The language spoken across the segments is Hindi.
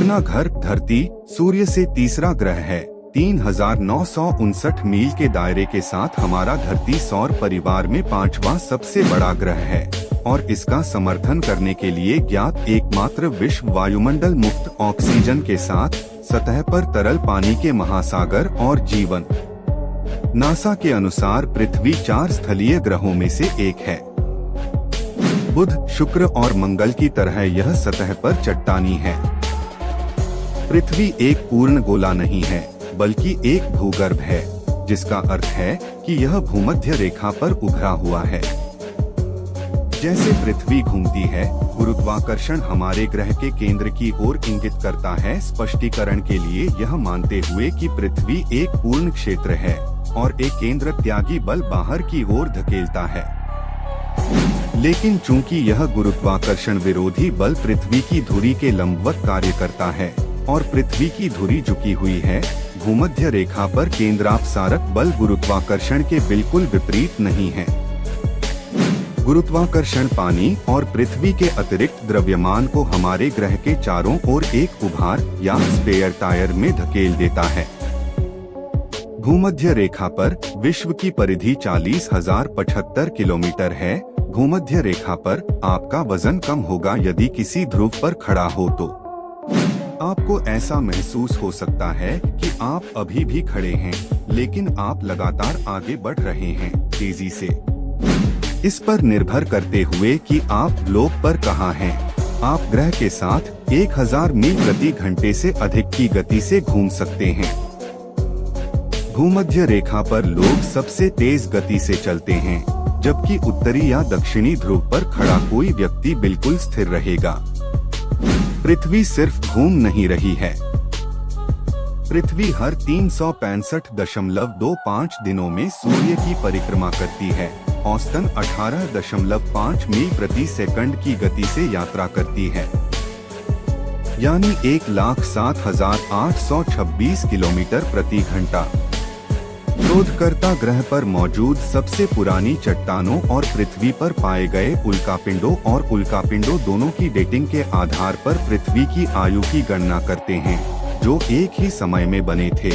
अपना घर धरती सूर्य से तीसरा ग्रह है। 3959 मील के दायरे के साथ हमारा धरती सौर परिवार में 5वां सबसे बड़ा ग्रह है और इसका समर्थन करने के लिए ज्ञात एकमात्र विश्व वायुमंडल मुफ्त ऑक्सीजन के साथ सतह पर तरल पानी के महासागर और जीवन। नासा के अनुसार पृथ्वी 4 स्थलीय ग्रहों में से एक है। बुध, शुक्र और मंगल की तरह यह सतह पर चट्टानी है। पृथ्वी एक पूर्ण गोला नहीं है बल्कि एक भूगर्भ है, जिसका अर्थ है कि यह भूमध्य रेखा पर उभरा हुआ है। जैसे पृथ्वी घूमती है, गुरुत्वाकर्षण हमारे ग्रह के केंद्र की ओर इंगित करता है। स्पष्टीकरण के लिए यह मानते हुए कि पृथ्वी एक पूर्ण क्षेत्र है और एक केंद्र त्यागी बल बाहर की ओर धकेलता है। लेकिन चूंकि यह गुरुत्वाकर्षण विरोधी बल पृथ्वी की धुरी के लंबवत कार्य करता है और पृथ्वी की धुरी झुकी हुई है, भूमध्य रेखा पर केंद्रापसारक बल गुरुत्वाकर्षण के बिल्कुल विपरीत नहीं है। गुरुत्वाकर्षण पानी और पृथ्वी के अतिरिक्त द्रव्यमान को हमारे ग्रह के चारों ओर एक उभार या स्पेयर टायर में धकेल देता है। भूमध्य रेखा पर विश्व की परिधि 40,075 किलोमीटर है। भूमध्य रेखा पर आपका वजन कम होगा यदि किसी ध्रुव पर खड़ा हो तो। आपको ऐसा महसूस हो सकता है कि आप अभी भी खड़े हैं, लेकिन आप लगातार आगे बढ़ रहे हैं तेजी से। इस पर निर्भर करते हुए कि आप ग्लोब पर कहाँ हैं, आप ग्रह के साथ 1000 मील प्रति घंटे से अधिक की गति से घूम सकते हैं। भूमध्य रेखा पर लोग सबसे तेज गति से चलते हैं, जबकि उत्तरी या दक्षिणी ध्रुव पर खड़ा कोई व्यक्ति बिल्कुल स्थिर रहेगा। पृथ्वी सिर्फ घूम नहीं रही है। पृथ्वी हर 365.25 दिनों में सूर्य की परिक्रमा करती है, औसतन 18.5 मील प्रति सेकंड की गति से यात्रा करती है, यानी 1,07,826 किलोमीटर प्रति घंटा। शोधकर्ता ग्रह पर मौजूद सबसे पुरानी चट्टानों और पृथ्वी पर पाए गए उल्कापिंडों और उल्कापिंडों दोनों की डेटिंग के आधार पर पृथ्वी की आयु की गणना करते हैं, जो एक ही समय में बने थे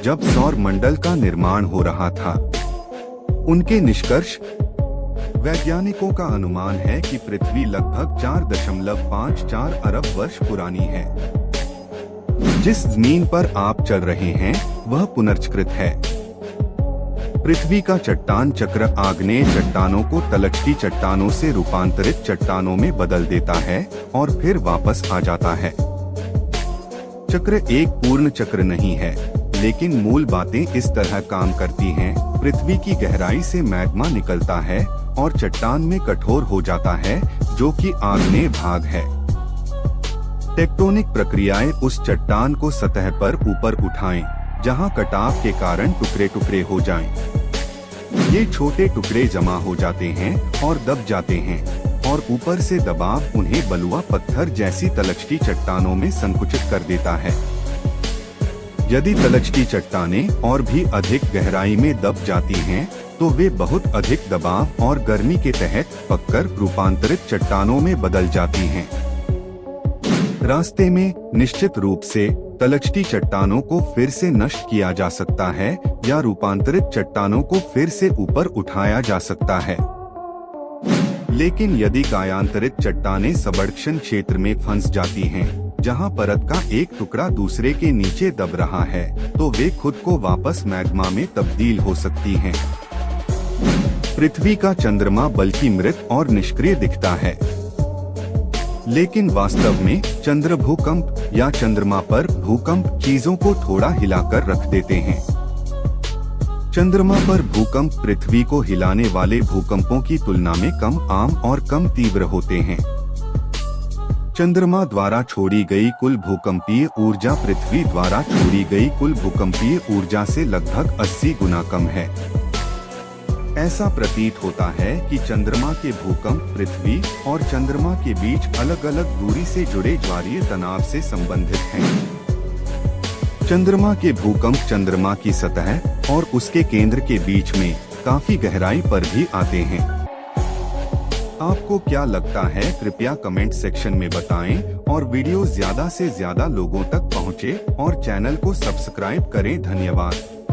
जब सौर मंडल का निर्माण हो रहा था। उनके निष्कर्ष: वैज्ञानिकों का अनुमान है कि पृथ्वी लगभग 4.54 अरब वर्ष पुरानी है। जिस जमीन पर आप चल रहे हैं वह पुनर्चक्रित है। पृथ्वी का चट्टान चक्र आग्नेय चट्टानों को तलछटी चट्टानों से रूपांतरित चट्टानों में बदल देता है और फिर वापस आ जाता है। चक्र एक पूर्ण चक्र नहीं है, लेकिन मूल बातें इस तरह काम करती हैं। पृथ्वी की गहराई से मैग्मा निकलता है और चट्टान में कठोर हो जाता है, जो कि आग्नेय भाग है। टेक्टोनिक प्रक्रियाएं उस चट्टान को सतह पर ऊपर उठाएं, जहां कटाव के कारण टुकड़े टुकड़े हो जाएं। ये छोटे टुकड़े जमा हो जाते हैं और दब जाते हैं और ऊपर से दबाव उन्हें बलुआ पत्थर जैसी तलछटी चट्टानों में संकुचित कर देता है। यदि तलछटी चट्टानें और भी अधिक गहराई में दब जाती हैं, तो वे बहुत अधिक दबाव और गर्मी के तहत पककर रूपांतरित चट्टानों में बदल जाती हैं। रास्ते में निश्चित रूप से तलछटी चट्टानों को फिर से नष्ट किया जा सकता है या रूपांतरित चट्टानों को फिर से ऊपर उठाया जा सकता है। लेकिन यदि कायांतरित चट्टानें सबडक्शन क्षेत्र में फंस जाती हैं, जहां परत का एक टुकड़ा दूसरे के नीचे दब रहा है, तो वे खुद को वापस मैग्मा में तब्दील हो सकती हैं। पृथ्वी का चंद्रमा बल्कि मृत और निष्क्रिय दिखता है, लेकिन वास्तव में चंद्र भूकंप या चंद्रमा पर भूकंप चीजों को थोड़ा हिलाकर रख देते हैं। चंद्रमा पर भूकंप पृथ्वी को हिलाने वाले भूकंपों की तुलना में कम आम और कम तीव्र होते हैं। चंद्रमा द्वारा छोड़ी गई कुल भूकंपीय ऊर्जा पृथ्वी द्वारा छोड़ी गई कुल भूकंपीय ऊर्जा से लगभग 80 गुना कम है। ऐसा प्रतीत होता है कि चंद्रमा के भूकंप पृथ्वी और चंद्रमा के बीच अलग अलग दूरी से जुड़े ज्वारीय तनाव से संबंधित हैं। चंद्रमा के भूकंप चंद्रमा की सतह और उसके केंद्र के बीच में काफी गहराई पर भी आते हैं। आपको क्या लगता है, कृपया कमेंट सेक्शन में बताएं और वीडियो ज्यादा से ज्यादा लोगों तक पहुंचे और चैनल को सब्सक्राइब करें। धन्यवाद।